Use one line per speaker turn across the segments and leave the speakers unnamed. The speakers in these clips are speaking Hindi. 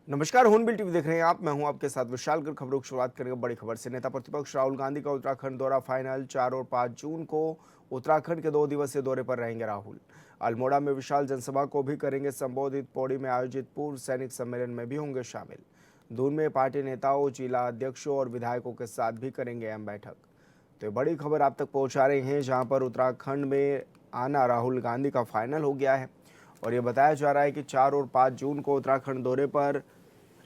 नमस्कार, हॉर्नबिल टीवी देख रहे हैं आप। मैं हूं आपके साथ विशाल। कर खबरों की शुरुआत करेंगे बड़ी खबर से। नेता प्रतिपक्ष राहुल गांधी का उत्तराखंड दौरा फाइनल। 4 और 5 जून को उत्तराखंड के 2 दिवसीय दौरे पर रहेंगे राहुल। अल्मोड़ा में विशाल जनसभा को भी करेंगे संबोधित। पौड़ी में आयोजित पूर्व सैनिक सम्मेलन में भी होंगे शामिल। दून में पार्टी नेताओं, जिला अध्यक्षों और विधायकों के साथ भी करेंगे अहम बैठक। तो ये बड़ी खबर आप तक पहुंचा रहे हैं, जहां पर उत्तराखंड में आना राहुल गांधी का फाइनल हो गया है। और ये बताया जा रहा है कि 4 और 5 जून को उत्तराखंड दौरे पर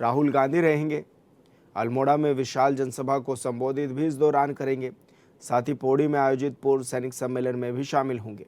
राहुल गांधी रहेंगे। अल्मोड़ा में विशाल जनसभा को संबोधित भी इस दौरान करेंगे। साथ ही पौड़ी में आयोजित पूर्व सैनिक सम्मेलन में भी शामिल होंगे।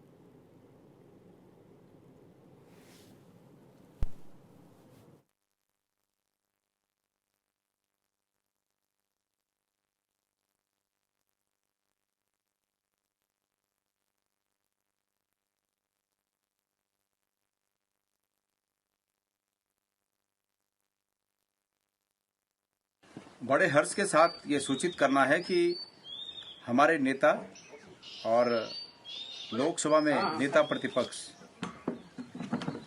बड़े हर्ष के साथ ये सूचित करना है कि हमारे नेता और लोकसभा में नेता प्रतिपक्ष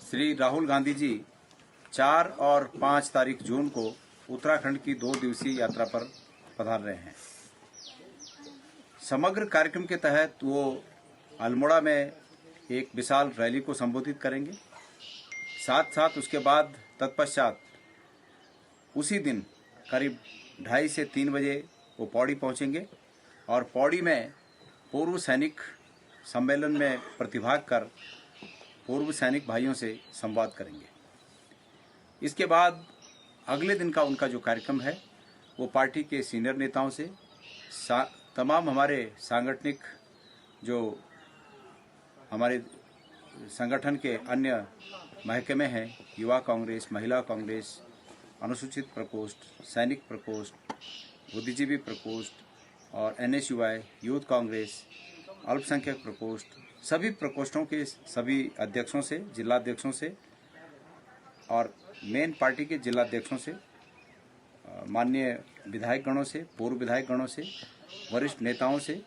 श्री राहुल गांधी जी 4 और 5 तारीख जून को उत्तराखंड की 2 दिवसीय यात्रा पर पधार रहे हैं। समग्र कार्यक्रम के तहत वो अल्मोड़ा में एक विशाल रैली को संबोधित करेंगे। साथ साथ उसके बाद तत्पश्चात उसी दिन करीब 2:30 से 3 बजे वो पौड़ी पहुंचेंगे और पौड़ी में पूर्व सैनिक सम्मेलन में प्रतिभाग कर पूर्व सैनिक भाइयों से संवाद करेंगे। इसके बाद अगले दिन का उनका जो कार्यक्रम है वो पार्टी के सीनियर नेताओं से तमाम हमारे सांगठनिक जो हमारे संगठन के अन्य महकमे हैं, युवा कांग्रेस, महिला कांग्रेस, अनुसूचित प्रकोष्ठ, सैनिक प्रकोष्ठ, बुद्धिजीवी प्रकोष्ठ और NSUI, यूथ कांग्रेस, अल्पसंख्यक प्रकोष्ठ, सभी प्रकोष्ठों के सभी अध्यक्षों से, जिला अध्यक्षों से और मेन पार्टी के जिला अध्यक्षों से, माननीय विधायक गणों से, पूर्व विधायक गणों से, वरिष्ठ नेताओं से,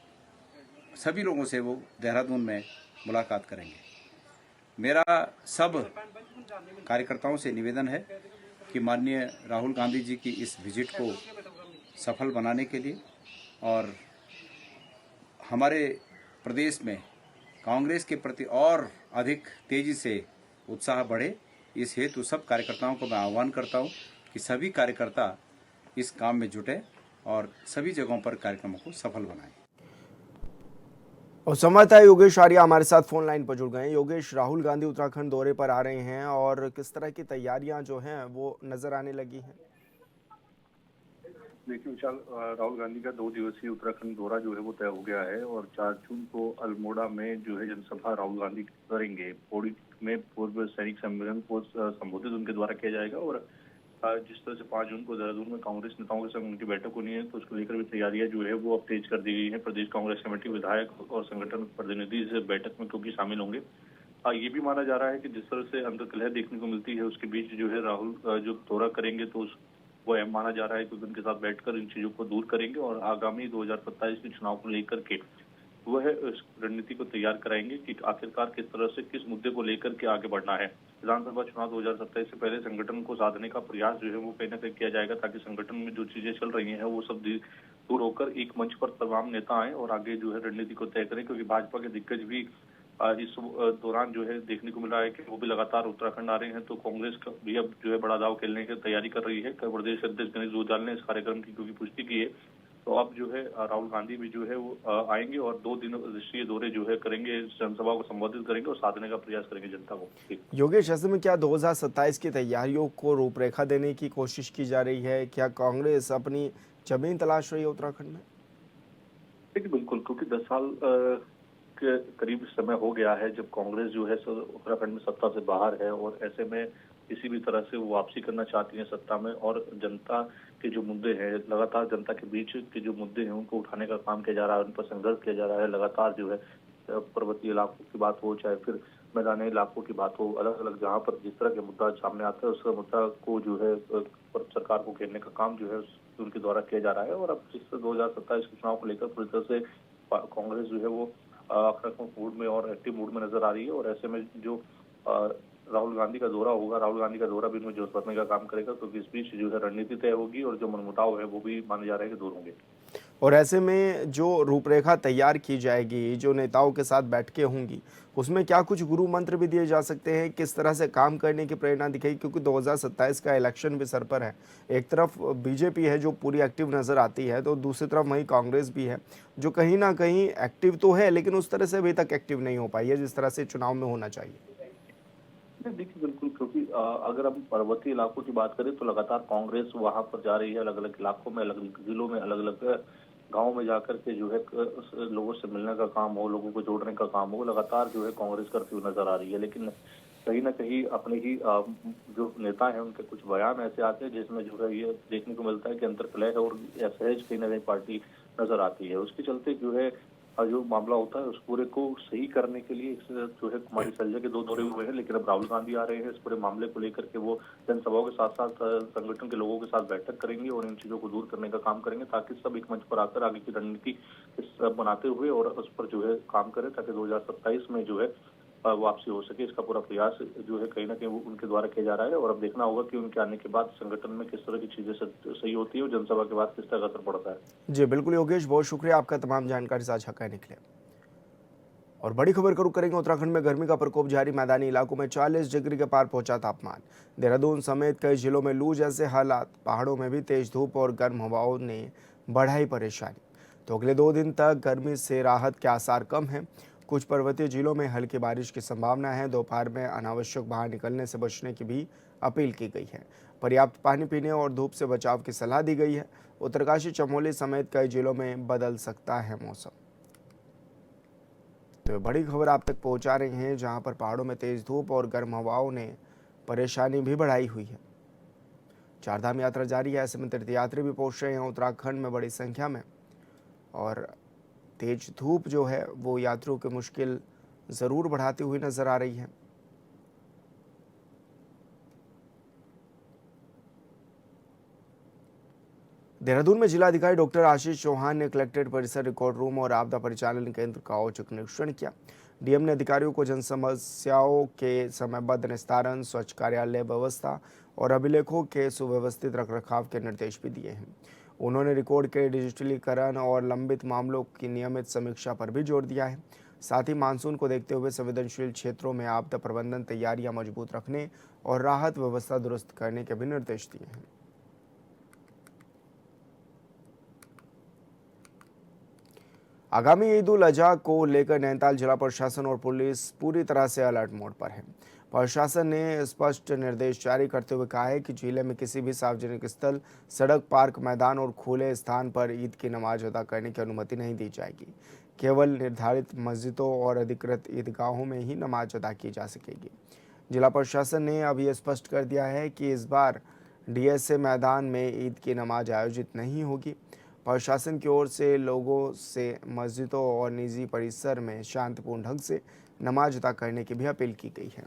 सभी लोगों से वो देहरादून में मुलाकात करेंगे। मेरा सब कार्यकर्ताओं से निवेदन है कि माननीय राहुल गांधी जी की इस विजिट को सफल बनाने के लिए और हमारे प्रदेश में कांग्रेस के प्रति और अधिक तेजी से उत्साह बढ़े, इस हेतु सब कार्यकर्ताओं को मैं आह्वान करता हूं कि सभी कार्यकर्ता इस काम में जुटे और सभी जगहों पर कार्यक्रमों को सफल बनाएं।
और संवाददाता योगेश आर्या हमारे साथ फोन लाइन पर जुड़ गए हैं। योगेश, राहुल गांधी उत्तराखंड दौरे पर आ रहे हैं और किस तरह की तैयारियां जो हैं वो नजर आने लगी हैं?
देखिए विशाल, राहुल गांधी का 2 दिवसीय उत्तराखंड दौरा जो है वो तय हो गया है और 4 जून को अल्मोड़ा में जो है जनसभा राहुल गांधी करेंगे। पौड़ी में पूर्व सैनिक सम्मेलन को संबोधित उनके द्वारा किया जाएगा और जिस तरह से 5 जून को देहरादून में कांग्रेस नेताओं के संग उनकी बैठक होनी है, तो उसको लेकर भी तैयारियां जो है वो अब तेज कर दी गई है। प्रदेश कांग्रेस कमेटी, विधायक और संगठन प्रतिनिधि इस बैठक में क्योंकि शामिल होंगे। ये भी माना जा रहा है कि जिस तरह से अंतर्कलह देखने को मिलती है, उसके बीच जो है राहुल जो दौरा करेंगे तो वो अहम माना जा रहा है क्योंकि उनके साथ बैठकर इन चीजों को दूर करेंगे और आगामी 2027 के चुनाव को लेकर के वह इस रणनीति को तैयार कराएंगे कि आखिरकार किस तरह से किस मुद्दे को लेकर के आगे बढ़ना है। विधानसभा चुनाव 2027 से पहले संगठन को साधने का प्रयास जो है वो कहीं ना कहीं किया जाएगा ताकि संगठन में जो चीजें चल रही हैं वो सब दूर होकर एक मंच पर तमाम नेता आए और आगे जो है रणनीति को तय करें, क्योंकि भाजपा के दिग्गज भी इस दौरान जो है देखने को मिल रहा है कि वो भी लगातार उत्तराखंड आ रहे हैं। तो कांग्रेस का भी अब जो है बड़ा दाव खेलने की तैयारी कर रही है। प्रदेश अध्यक्ष गणेश जोरदार ने इस कार्यक्रम की क्योंकि पुष्टि की है, तो अब जो है राहुल गांधी भी जो है वो आएंगे और 2 दिवसीय दौरे जो है करेंगे, जनसभा को संबोधित करेंगे और साधने का प्रयास करेंगे जनता को।
योगेश, ऐसे में क्या 2027 की तैयारियों को रूपरेखा देने की कोशिश की जा रही है? क्या कांग्रेस अपनी जमीन तलाश रही है उत्तराखंड में?
देखिए बिल्कुल, क्योंकि 10 साल के करीब समय हो गया है जब कांग्रेस जो है उत्तराखंड में सत्ता से बाहर है और ऐसे में किसी भी तरह से वो वापसी करना चाहती है सत्ता में और जनता के जो मुद्दे हैं, लगातार जनता के बीच के जो मुद्दे हैं उनको उठाने का काम किया जा रहा है, उन पर संघर्ष किया जा रहा है। लगातार जो है पर्वतीय इलाकों की बात हो, चाहे फिर मैदानी इलाकों की बात हो, अलग अलग जहाँ पर जिस तरह के मुद्दा सामने आता है उस मुद्दा को जो है सरकार को घेरने का काम जो है उनके द्वारा किया जा रहा है। और अब जिस 2027 के चुनाव को लेकर पूरी तरह से कांग्रेस जो है वो आक्रामक मूड में और एक्टिव मूड में नजर आ रही है और ऐसे में जो राहुल गांधी का दौरा होगा, राहुल गांधी का दौरा भी उनमें जोश भरने का काम करेगा, क्योंकि इस बीच जो है रणनीति तय होगी और जो मनमुटाव है वो भी माने जा रहे हैं कि दूर होंगे।
और ऐसे में जो रूपरेखा तैयार की जाएगी, जो नेताओं के साथ बैठकें होंगी, उसमें क्या कुछ गुरु मंत्र भी दिए जा सकते हैं? किस तरह से काम करने की प्रेरणा दिखेगी? क्योंकि 2027 का इलेक्शन भी सर पर है। एक तरफ बीजेपी है जो पूरी एक्टिव नज़र आती है, तो दूसरी तरफ वहीं कांग्रेस भी है, जो कहीं न कहीं एक्टिव तो है, लेकिन उस तरह से अभी तक एक्टिव नहीं हो पाई है, जिस तरह से चुनाव में होना चाहिए।
नहीं, देखिए बिल्कुल, क्योंकि अगर हम पर्वतीय इलाकों की बात करें तो लगातार कांग्रेस वहां पर जा रही है, अलग अलग इलाकों में, अलग अलग जिलों में, अलग अलग गाँव में जाकर के जो है लोगों से मिलने का काम हो, लोगों को जोड़ने का काम हो, लगातार जो है कांग्रेस करती हुई नजर आ रही है। लेकिन कहीं ना कहीं अपने ही जो नेता हैं उनके कुछ बयान ऐसे आते हैं जिसमें जो है ये देखने को मिलता है कि अंतर्कलह है और असहज कहीं ना कहीं पार्टी नजर आती है। उसके चलते जो है जो मामला होता है उस पूरे को सही करने के लिए जो है कुमारी सैलजा के 2 दौरे हुए हैं, लेकिन अब राहुल गांधी आ रहे हैं। इस पूरे मामले को लेकर के वो जनसभाओं के साथ साथ संगठन के लोगों के साथ बैठक करेंगे और इन चीजों को दूर करने का काम करेंगे, ताकि सब एक मंच पर आकर आगे की रणनीति बनाते हुए और उस पर जो है काम करें, ताकि 2027 में जो है वापसी हो सके। इसका पूरा प्रयास जो है कहीं ना कहीं वो उनके द्वारा किया जा रहा है और अब देखना होगा कि उनके आने के बाद संगठन में किस तरह की चीजें सही होती है और जनसभा के बाद किस तरह का असर पड़ता है।
जी, बिल्कुल योगेश, बहुत शुक्रिया आपका तमाम जानकारी साझा करने के लिए। और बड़ी खबर का रुख करेंगे उत्तराखंड में गर्मी का प्रकोप जारी, मैदानी इलाकों में 40 डिग्री के पार पहुंचा तापमान। देहरादून समेत कई जिलों में लू जैसे हालात, पहाड़ों में भी तेज धूप और गर्म हवाओं ने बढ़ाई परेशानी। तो अगले 2 दिन तक गर्मी से राहत के आसार कम हैं। कुछ पर्वतीय जिलों में हल्की बारिश की संभावना है। दोपहर में अनावश्यक बाहर निकलने से बचने की भी अपील की गई है। पर्याप्त पानी पीने और धूप से बचाव की सलाह दी गई है। उत्तरकाशी, चमोली समेत कई जिलों में बदल सकता है मौसम। तो बड़ी खबर आप तक पहुंचा रहे हैं, जहां पर पहाड़ों में तेज धूप और गर्म हवाओं ने परेशानी भी बढ़ाई हुई है। चारधाम यात्रा जारी है, ऐसे में तीर्थयात्री भी पहुंच रहे हैं उत्तराखंड में बड़ी संख्या में। और तेज धूप जो है वो यात्रियों की मुश्किल ज़रूर बढ़ाती हुई नजर आ रही है। देहरादून में जिलाधिकारी डॉक्टर आशीष चौहान ने कलेक्ट्रेट परिसर, रिकॉर्ड रूम और आपदा परिचालन केंद्र का औचक निरीक्षण किया। डीएम ने अधिकारियों को जन समस्याओं के समयबद्ध निस्तारण, स्वच्छ कार्यालय व्यवस्था और अभिलेखों के सुव्यवस्थित रखरखाव के निर्देश भी दिए हैं। उन्होंने रिकॉर्ड के डिजिटलीकरण और लंबित मामलों की नियमित समीक्षा पर भी जोर दिया है। साथ ही मानसून को देखते हुए संवेदनशील क्षेत्रों में आपदा प्रबंधन तैयारियां मजबूत रखने और राहत व्यवस्था दुरुस्त करने के भी निर्देश दिए हैं। आगामी ईद उल अजहा को लेकर नैनीताल जिला प्रशासन और पुलिस पूरी तरह से अलर्ट मोड पर है। प्रशासन ने स्पष्ट निर्देश जारी करते हुए कहा है कि जिले में किसी भी सार्वजनिक स्थल, सड़क, पार्क, मैदान और खुले स्थान पर ईद की नमाज अदा करने की अनुमति नहीं दी जाएगी। केवल निर्धारित मस्जिदों और अधिकृत ईदगाहों में ही नमाज अदा की जा सकेगी। जिला प्रशासन ने अब ये स्पष्ट कर दिया है कि इस बार डीएसए मैदान में ईद की नमाज आयोजित नहीं होगी। प्रशासन की ओर से लोगों से मस्जिदों और निजी परिसर में शांतिपूर्ण ढंग से नमाज अदा करने की भी अपील की गई है।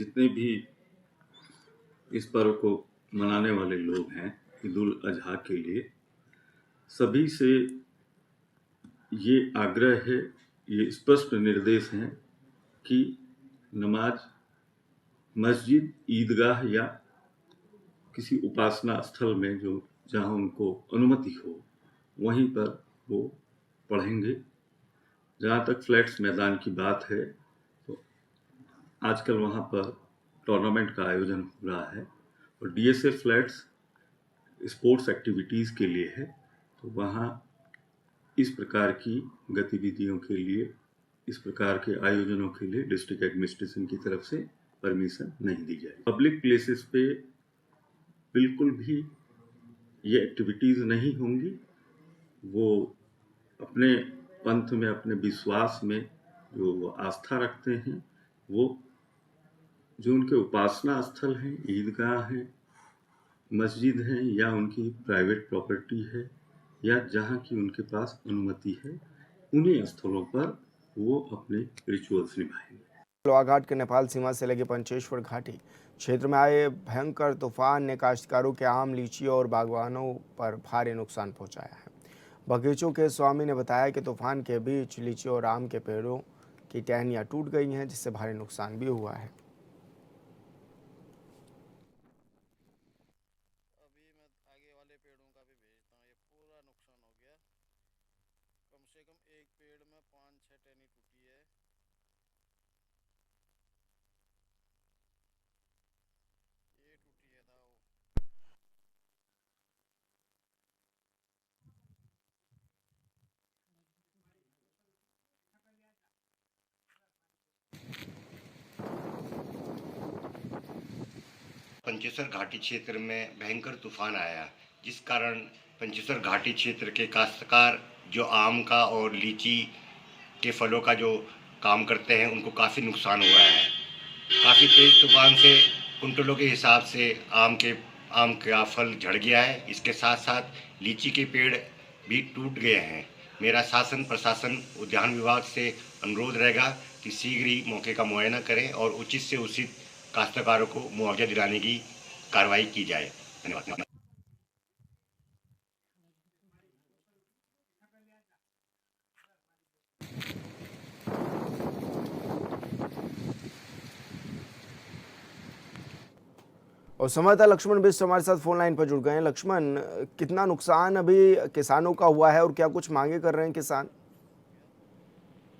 जितने भी इस पर्व को मनाने वाले लोग हैं ईद उल अजहा के लिए, सभी से ये आग्रह है, ये स्पष्ट निर्देश हैं कि नमाज मस्जिद, ईदगाह या किसी उपासना स्थल में जो जहाँ उनको अनुमति हो वहीं पर वो पढ़ेंगे। जहाँ तक फ्लैट्स मैदान की बात है तो आजकल वहाँ पर टूर्नामेंट का आयोजन हो रहा है और डीएसए फ्लैट्स स्पोर्ट्स एक्टिविटीज़ के लिए है, तो वहाँ इस प्रकार की गतिविधियों के लिए, इस प्रकार के आयोजनों के लिए डिस्ट्रिक्ट एडमिनिस्ट्रेशन की तरफ से परमिशन नहीं दी जाएगी। पब्लिक प्लेसेस पे बिल्कुल भी ये एक्टिविटीज़ नहीं होंगी। वो अपने पंथ में, अपने विश्वास में जो आस्था रखते हैं वो जो उनके उपासना स्थल हैं, ईदगाह हैं, मस्जिद हैं या उनकी प्राइवेट प्रॉपर्टी है या जहाँ की उनके पास अनुमति है, उन्हीं स्थलों पर वो अपने रिचुअल्स निभाएंगे।
लोहाघाट के नेपाल सीमा से लगे पंचेश्वर घाटी क्षेत्र में आए भयंकर तूफान ने काश्तकारों के आम, लीची और बागवानों पर भारी नुकसान पहुंचाया है। बगीचों के स्वामी ने बताया कि तूफान के बीच लीची और आम के पेड़ों की टहनियां टूट गई हैं, जिससे भारी नुकसान भी हुआ है।
अभी मैं आगे वाले पेड़ों का भी भेजता हूँ। ये पूरा नुकसान हो गया। कम से कम एक पेड़ में 5-6 टहनी टूटी है। ये टूटी है था वो।
पंचेसर घाटी क्षेत्र में भयंकर तूफान आया, जिस कारण पंचेसर घाटी क्षेत्र के काश्तकार जो आम का और लीची के फलों का जो काम करते हैं, उनको काफ़ी नुकसान हुआ है। काफ़ी तेज़ तूफान से कुंटलों के हिसाब से आम का फल झड़ गया है। इसके साथ साथ लीची के पेड़ भी टूट गए हैं। मेरा शासन प्रशासन उद्यान विभाग से अनुरोध रहेगा कि शीघ्र ही मौके का मुआयना करें और उचित से उचित काश्तकारों को मुआवजा दिलाने की कार्रवाई की जाए। धन्यवाद।
और संवाददाता लक्ष्मण बिष्ट हमारे साथ फोन लाइन पर जुड़ गए हैं। लक्ष्मण, कितना नुकसान अभी किसानों का हुआ है और क्या कुछ मांगे कर रहे हैं किसान?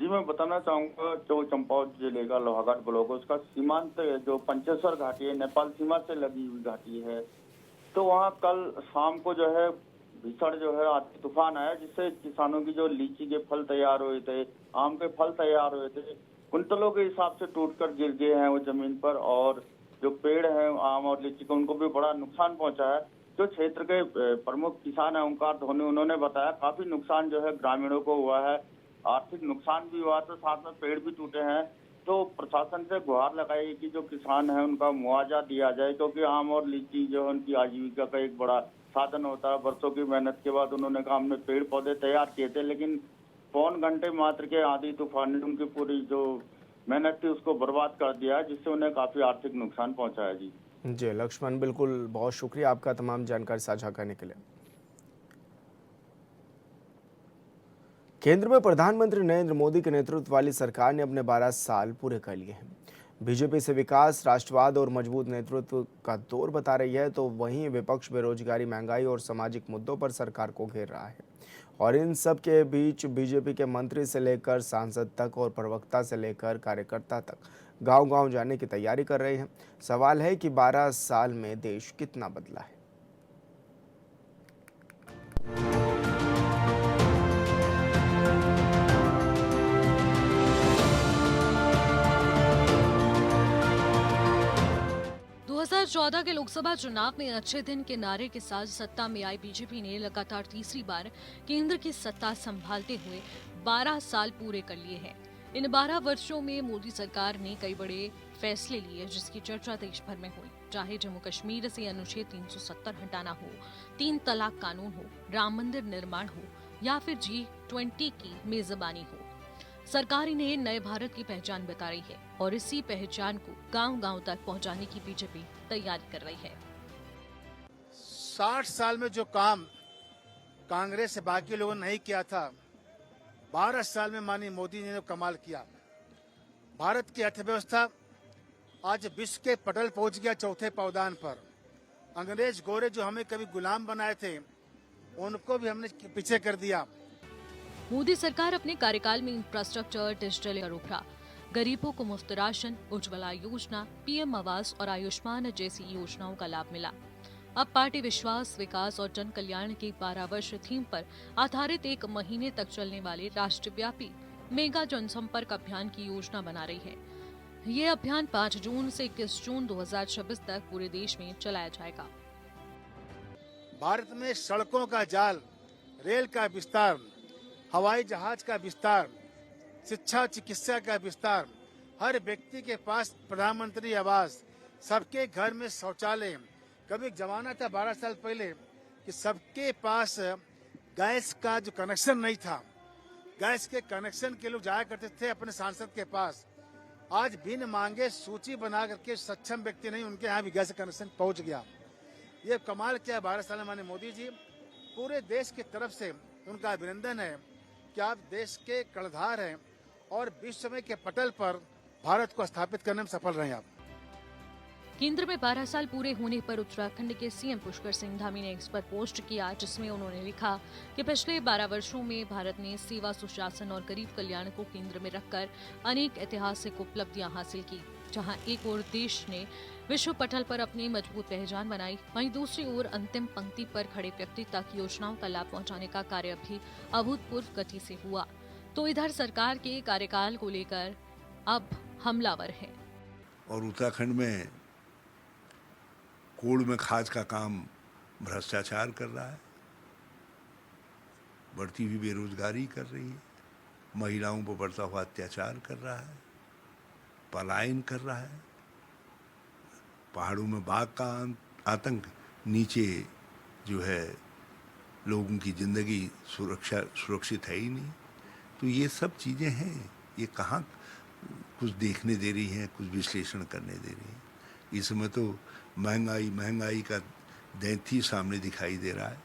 जी, मैं बताना चाहूंगा जो चंपावत जिले का लोहाघाट ब्लॉक है, उसका सीमांत जो पंचेश्वर घाटी है, नेपाल सीमा से लगी हुई घाटी है। तो वहाँ कल शाम को जो है भीषण जो है आंधी तूफान आया, जिससे किसानों की जो लीची के फल तैयार हुए थे, आम के फल तैयार हुए थे, कुंतलों के हिसाब से टूटकर गिर गए हैं वो जमीन पर। और जो पेड़ हैं आम और लीची के, उनको भी बड़ा नुकसान पहुंचा है। जो क्षेत्र के प्रमुख किसान है ओंकार धोनी, उन्होंने बताया काफी नुकसान जो है ग्रामीणों को हुआ है, आर्थिक नुकसान भी हुआ, तो साथ में पेड़ भी टूटे हैं। तो प्रशासन से गुहार लगाई कि जो किसान है उनका मुआवजा दिया जाए, क्योंकि आम और लीची जो है उनकी आजीविका का एक बड़ा साधन होता है। बरसों की मेहनत के बाद उन्होंने कहा हमने पेड़ पौधे तैयार किए थे, लेकिन पौन घंटे मात्र के आंधी तूफान ने उनकी पूरी जो मेहनत थी उसको बर्बाद कर दिया, जिससे उन्हें काफी आर्थिक नुकसान पहुंचा है। जी
लक्ष्मण, बिल्कुल, बहुत शुक्रिया आपका तमाम जानकारी साझा करने के लिए। केंद्र में प्रधानमंत्री नरेंद्र मोदी के नेतृत्व वाली सरकार ने अपने 12 साल पूरे कर लिए हैं। बीजेपी से विकास, राष्ट्रवाद और मजबूत नेतृत्व का दौर बता रही है, तो वहीं विपक्ष बेरोजगारी, महंगाई और सामाजिक मुद्दों पर सरकार को घेर रहा है। और इन सब के बीच बीजेपी के मंत्री से लेकर सांसद तक और प्रवक्ता से लेकर कार्यकर्ता तक गांव-गांव जाने की तैयारी कर रहे हैं। सवाल है कि 12 साल में देश कितना बदला है।
2014 के लोकसभा चुनाव में अच्छे दिन के नारे के साथ सत्ता में आई बीजेपी ने लगातार तीसरी बार केंद्र की सत्ता संभालते हुए 12 साल पूरे कर लिए हैं। इन 12 वर्षों में मोदी सरकार ने कई बड़े फैसले लिए, जिसकी चर्चा देश भर में हुई। चाहे जम्मू कश्मीर से अनुच्छेद 370 हटाना हो, 3 तलाक कानून हो, राम मंदिर निर्माण हो या फिर G20 की मेजबानी हो, सरकार इन्हें नए भारत की पहचान बता रही है और इसी पहचान को गांव-गांव तक पहुंचाने की बीजेपी तैयारी कर रही है।
60 साल में जो काम कांग्रेस से बाकी लोगों ने नहीं किया था, 12 साल में माननीय मोदी जी ने कमाल किया। भारत की अर्थव्यवस्था आज विश्व के पटल पहुंच गया, चौथे पावदान पर। अंग्रेज गोरे जो हमें कभी गुलाम बनाए थे, उनको भी हमने पीछे कर दिया।
मोदी सरकार अपने कार्यकाल में इंफ्रास्ट्रक्चर, डिजिटल उभरा, गरीबों को मुफ्त राशन, उज्ज्वला योजना, पीएम आवास और आयुष्मान जैसी योजनाओं का लाभ मिला। अब पार्टी विश्वास, विकास और जन कल्याण की 12 वर्ष थीम पर आधारित 1 महीने तक चलने वाले राष्ट्रव्यापी मेगा जनसंपर्क अभियान की योजना बना रही है। ये अभियान 5 जून से 21 जून 2026 तक पूरे देश में चलाया जाएगा।
भारत में सड़कों का जाल, रेल का विस्तार, हवाई जहाज का विस्तार, शिक्षा चिकित्सा का विस्तार, हर व्यक्ति के पास प्रधानमंत्री आवास, सबके घर में शौचालय। कभी एक जमाना था 12 साल पहले कि सबके पास गैस का जो कनेक्शन नहीं था, गैस के कनेक्शन के लोग जाया करते थे अपने सांसद के पास। आज बिन मांगे सूची बना करके सक्षम व्यक्ति नहीं, उनके यहाँ भी गैस कनेक्शन पहुंच गया। ये कमाल किया 12 साल में माननीय मोदी जी। पूरे देश की तरफ से उनका अभिनंदन है कि आप देश के कर्णधार हैं और विश्व में के पटल पर भारत को स्थापित करने में सफल रहे आप।
केंद्र में 12 साल पूरे होने पर उत्तराखंड के सीएम पुष्कर सिंह धामी ने एक्स पर पोस्ट किया, जिसमें उन्होंने लिखा कि पिछले 12 वर्षों में भारत ने सेवा, सुशासन और गरीब कल्याण को केंद्र में रखकर अनेक ऐतिहासिक उपलब्धियां हासिल की। जहां एक ओर देश ने विश्व पटल पर अपनी मजबूत पहचान बनाई, वहीं दूसरी ओर अंतिम पंक्ति पर खड़े व्यक्ति तक योजनाओं का लाभ पहुंचाने का कार्य भी अभूतपूर्व गति से हुआ। तो इधर सरकार के कार्यकाल को लेकर अब हमलावर है।
और उत्तराखंड में कोड़ में खाद का काम भ्रष्टाचार कर रहा है, बढ़ती हुई बेरोजगारी कर रही है, महिलाओं पर बढ़ता हुआ अत्याचार कर रहा है, पलायन कर रहा है, पहाड़ों में बाघ का आतंक, नीचे जो है लोगों की जिंदगी सुरक्षित है ही नहीं। तो ये सब चीज़ें हैं, ये कहाँ कुछ देखने दे रही हैं, कुछ विश्लेषण करने दे रही हैं। इस समय तो महंगाई का दैंती सामने दिखाई दे रहा है।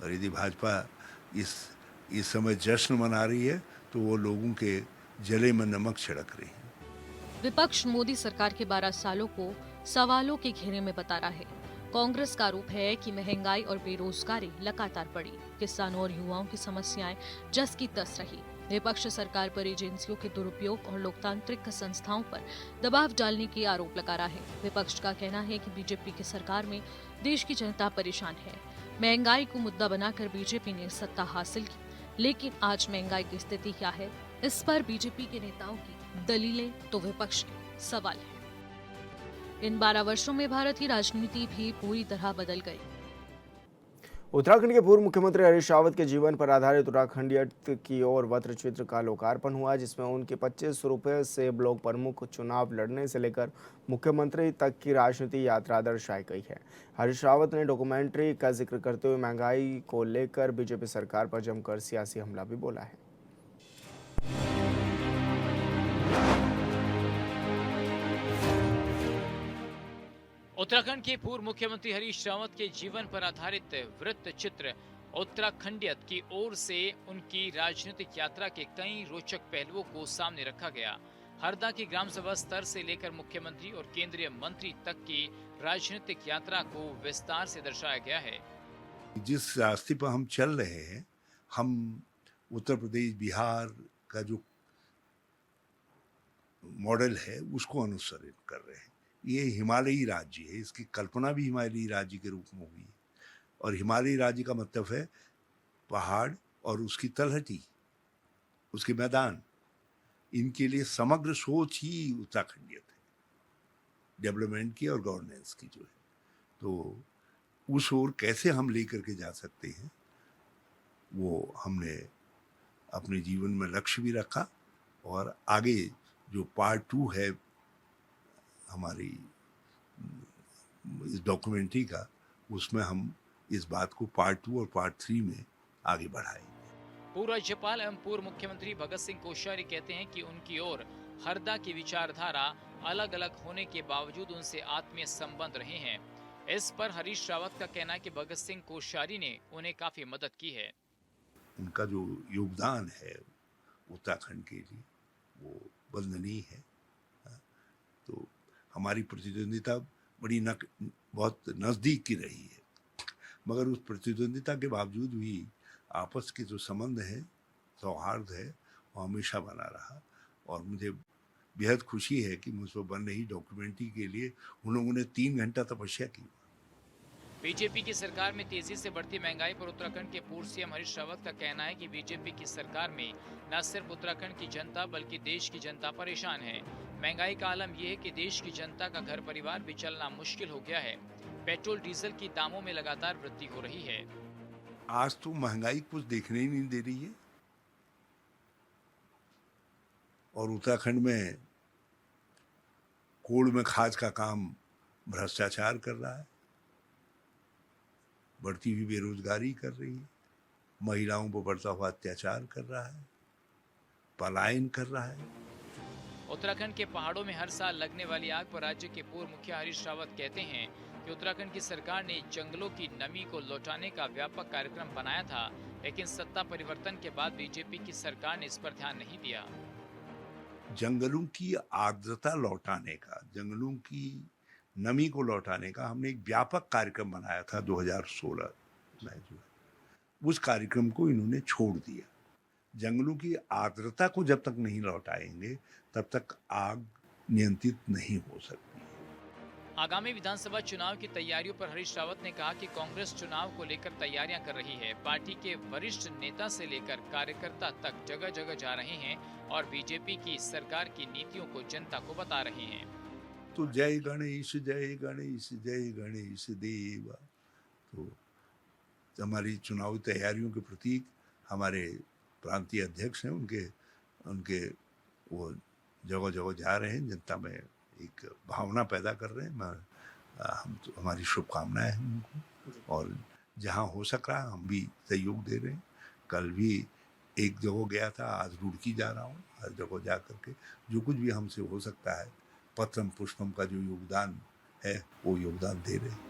और यदि भाजपा इस समय जश्न मना रही है तो वो लोगों के जले में नमक छिड़क रही है।
विपक्ष मोदी सरकार के 12 सालों को सवालों के घेरे में बता रहा है। कांग्रेस का आरोप है कि महंगाई और बेरोजगारी लगातार बढ़ी, किसानों और युवाओं की समस्याएं जस की तस रही। विपक्ष सरकार पर एजेंसियों के दुरुपयोग और लोकतांत्रिक संस्थाओं पर दबाव डालने के आरोप लगा रहा है। विपक्ष का कहना है कि बीजेपी की सरकार में देश की जनता परेशान है। महंगाई को मुद्दा बनाकर बीजेपी ने सत्ता हासिल की, लेकिन आज महंगाई की स्थिति क्या है, इस पर बीजेपी के नेताओं की दलीलें तो विपक्ष के सवाल है। इन 12 वर्षों में भारत की राजनीति भी पूरी तरह बदल गई।
उत्तराखंड के पूर्व मुख्यमंत्री हरीश रावत के जीवन पर आधारित उत्तराखंडियत की ओर वक्र चित्र का लोकार्पण हुआ, जिसमें उनके 25 रुपये से ब्लॉक प्रमुख चुनाव लड़ने से लेकर मुख्यमंत्री तक की राजनीति यात्रा दर्शाई गई है। हरीश रावत ने डॉक्यूमेंट्री का जिक्र करते हुए महंगाई को लेकर बीजेपी सरकार पर जमकर सियासी हमला भी बोला है।
उत्तराखंड के पूर्व मुख्यमंत्री हरीश रावत के जीवन पर आधारित वृत्त चित्र उत्तराखंडियत की ओर से उनकी राजनीतिक यात्रा के कई रोचक पहलुओं को सामने रखा गया। हरदा की ग्राम सभा स्तर से लेकर मुख्यमंत्री और केंद्रीय मंत्री तक की राजनीतिक यात्रा को विस्तार से दर्शाया गया है।
जिस रास्ते पर हम चल रहे हैं, हम उत्तर प्रदेश, बिहार का जो मॉडल है उसको अनुसरित कर रहे हैं। ये हिमालयी राज्य है, इसकी कल्पना भी हिमालयी राज्य के रूप में हुई है। और हिमालयी राज्य का मतलब है पहाड़ और उसकी तलहटी, उसके मैदान। इनके लिए समग्र सोच ही उत्तराखंडियत है, डेवलपमेंट की और गवर्नेंस की जो है। तो उस ओर कैसे हम लेकर के जा सकते हैं, वो हमने अपने जीवन में लक्ष्य भी रखा। और आगे जो पार्ट 2 है हमारी इस डॉक्यूमेंट्री का, उसमें हम इस बात को पार्ट 2 और पार्ट 3 में आगे बढ़ाएंगे।
पूर्व राज्यपाल एवं पूर्व मुख्यमंत्री भगत सिंह कोश्यारी कहते हैं कि उनकी ओर हरदा की विचारधारा अलग अलग होने के बावजूद उनसे आत्मीय संबंध रहे हैं। इस पर हरीश रावत का कहना है कि भगत सिंह कोश्यारी ने उन्हें काफी मदद की है।
उनका जो योगदान है उत्तराखंड के लिए वो वंदनीय है। तो हमारी प्रतिद्वंदिता बहुत नज़दीक की रही है, मगर उस प्रतिद्वंदिता के बावजूद भी आपस के जो संबंध है, सौहार्द है, वो हमेशा बना रहा। और मुझे बेहद खुशी है कि मुझ पर बन रही डॉक्यूमेंट्री के लिए उन लोगों ने 3 घंटा तपस्या की।
बीजेपी की सरकार में तेजी से बढ़ती महंगाई पर उत्तराखंड के पूर्व सीएम हरीश रावत का कहना है कि बीजेपी की सरकार में न सिर्फ उत्तराखंड की जनता बल्कि देश की जनता परेशान है। महंगाई का आलम यह है कि देश की जनता का घर परिवार भी चलना मुश्किल हो गया है। पेट्रोल डीजल की दामों में लगातार वृद्धि हो रही है।
आज तो महंगाई कुछ देखने ही नहीं दे रही है। और उत्तराखंड में कोड़ में खाद का काम भ्रष्टाचार कर रहा है, बढ़ती हुई बेरोजगारी कर रही है, महिलाओं पर बढ़ता हुआ अत्याचार कर रहा है, पलायन कर रहा है।
उत्तराखंड के पहाड़ों में हर साल लगने वाली आग पर राज्य के पूर्व मुखिया हरीश रावत कहते हैं कि उत्तराखंड की सरकार ने जंगलों की नमी को लौटाने का व्यापक कार्यक्रम बनाया था, लेकिन सत्ता परिवर्तन के बाद बीजेपी की सरकार ने इस पर ध्यान नहीं दिया।
जंगलों की आर्द्रता लौटाने का, जंगलों की नमी को लौटाने का हमने एक व्यापक कार्यक्रम बनाया था 2016 में। जो है उस कार्यक्रम को इन्होंने छोड़ दिया। जंगलों की आर्द्रता को जब तक नहीं लौटाएंगे तब तक आग नियंत्रित नहीं हो सकती।
आगामी विधानसभा चुनाव की तैयारियों पर हरीश रावत ने कहा कि कांग्रेस चुनाव को लेकर तैयारियां कर रही है। पार्टी के वरिष्ठ नेता से लेकर कार्यकर्ता तक जगह जगह जा रहे हैं और बीजेपी की सरकार की नीतियों को जनता को बता रहे हैं।
तो जय गणेश जय गणेश जय गणेश देवा, तो हमारी चुनावी तैयारियों के प्रतीक हमारे प्रांतीय अध्यक्ष हैं, उनके वो जगह जगह जा रहे हैं, जनता में एक भावना पैदा कर रहे हैं। हमारी शुभकामनाएं हैं उनको, और जहां हो सक रहा है हम भी सहयोग दे रहे हैं। कल भी एक जगह गया था, आज रुड़की जा रहा हूँ। हर जगह जा करके जो कुछ भी हमसे हो सकता है, पत्रम पुष्पम का जो योगदान है वो योगदान दे रहे हैं।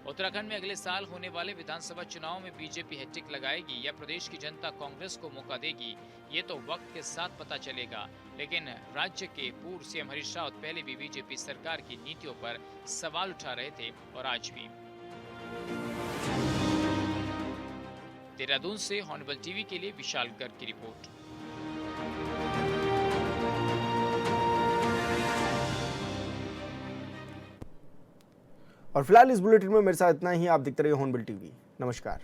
उत्तराखंड में अगले साल होने वाले विधानसभा चुनाव में बीजेपी हैट्रिक लगाएगी या प्रदेश की जनता कांग्रेस को मौका देगी, ये तो वक्त के साथ पता चलेगा। लेकिन राज्य के पूर्व सीएम हरीश रावत पहले भी बीजेपी सरकार की नीतियों पर सवाल उठा रहे थे और आज भी। देहरादून से हॉर्नबिल टीवी के लिए विशाल गर्ग की रिपोर्ट।
और फिलहाल इस बुलेटिन में मेरे साथ इतना ही। आप देखते रहिए हॉर्नबिल टीवी। नमस्कार।